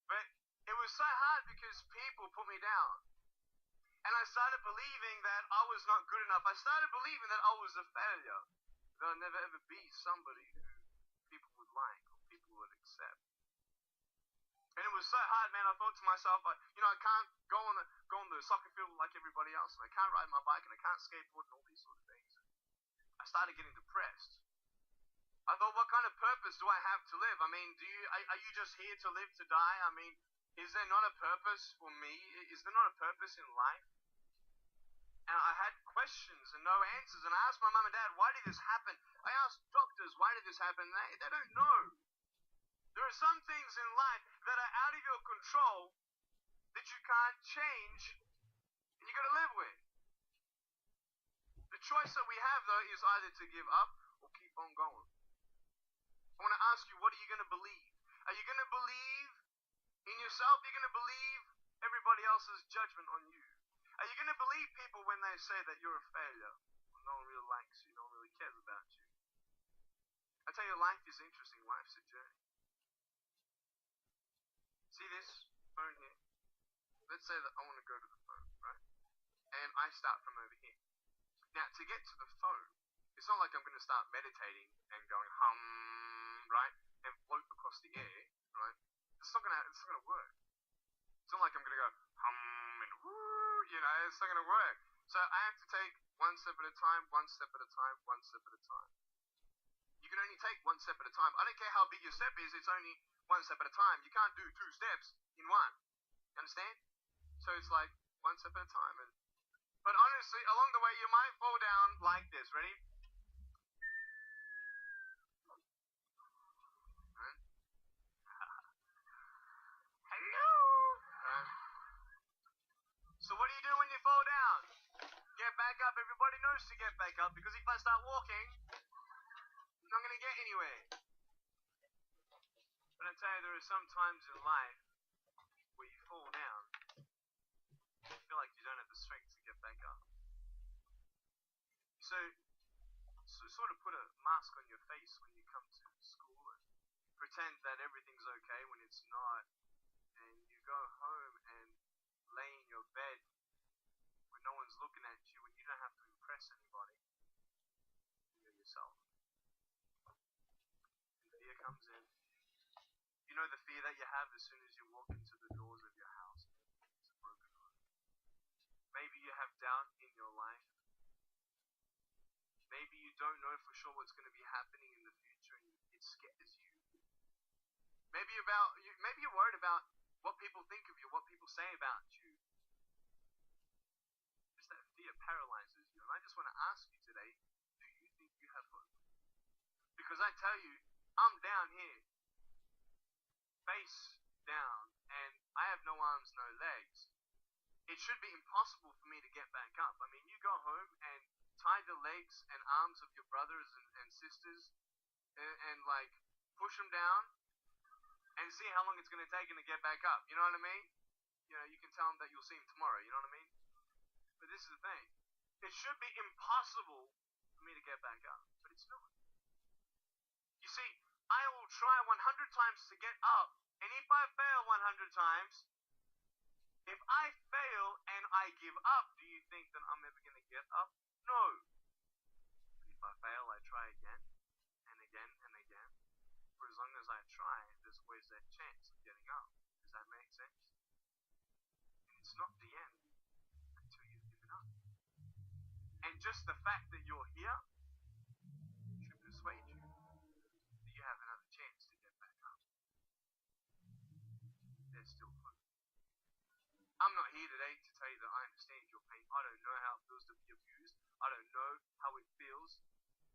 But it was so hard because people put me down. And I started believing that I was not good enough. I started believing that I was a failure. That I'd never ever be somebody who people would like or people would accept. And it was so hard, man. I thought to myself, I can't go on the soccer field like everybody else, and I can't ride my bike, and I can't skateboard, and all these sort of things. I started getting depressed. I thought, what kind of purpose do I have to live? I mean, are you just here to live to die? I mean, is there not a purpose for me? Is there not a purpose in life? And I had questions and no answers, and I asked my mum and dad, why did this happen? I asked doctors, why did this happen? They don't know. There are some things in life that are out of your control that you can't change, and you got to live with. The choice that we have, though, is either to give up or keep on going. I want to ask you, what are you going to believe? Are you going to believe in yourself? Are you going to believe everybody else's judgment on you? Are you going to believe people when they say that you're a failure? Well, no one really likes you, no one really cares about you. I tell you, life is interesting. Life's a journey. See this phone here? Let's say that I want to go to the phone, right? And I start from over here. Now, to get to the phone, it's not like I'm going to start meditating and going hum, right? And float across the air, right? It's not gonna work. It's not like I'm going to go hum and woo, it's not going to work. So I have to take one step at a time, one step at a time, one step at a time. You can only take one step at a time. I don't care how big your step is, it's only one step at a time. You can't do 2 steps in one. You understand? So it's like one step at a time. But honestly, along the way, you might fall down like this. Ready? Right? Hello! So what do you do when you fall down? Get back up. Everybody knows to get back up, because if I start walking, I'm not going to get anywhere. But I tell you, there are some times in life where you fall down, you feel like you don't have the strength to get back up. So sort of put a mask on your face when you come to school and pretend that everything's okay when it's not, and you go home and lay in your bed when no one's looking at you, when you don't have to impress anybody. You're yourself. And fear comes in. You know the fear that you have as soon as you walk into the doors of your house. It's a broken home. Maybe you have doubt in your life. Maybe you don't know for sure what's going to be happening in the future, and it scares you. Maybe you're worried about what people think of you, what people say about you. Just that fear paralyzes you. And I just want to ask you today, do you think you have hope? Because I tell you, I'm down here, face down, and I have no arms, no legs. It should be impossible for me to get back up. I mean, you go home and tie the legs and arms of your brothers and sisters and like push them down and see how long it's going to take them to get back up. You know what I mean? You can tell them that you'll see them tomorrow. You know what I mean? But this is the thing. It should be impossible for me to get back up, but it's not. You see, I will try 100 times to get up, and if I fail 100 times, if I fail and I give up, do you think that I'm ever going to get up? No. But if I fail, I try again, and again, and again. For as long as I try, there's always that chance of getting up. Does that make sense? And it's not the end until you've given up. And just the fact that you're here should persuade you that you have another chance to get back up. There's still hope. I'm not here today to tell you that I understand your pain. I don't know how it feels to be abused. I don't know how it feels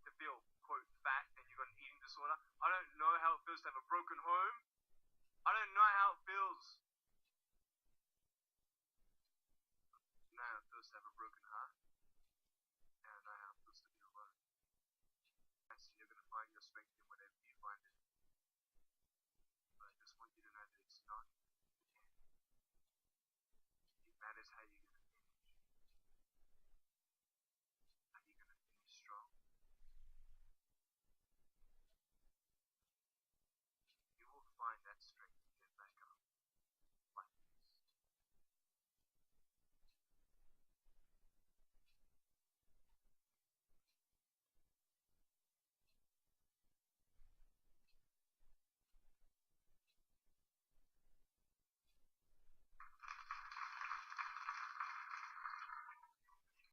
to feel, quote, fat and you've got an eating disorder. I don't know how it feels to have a broken home. I don't know how it feels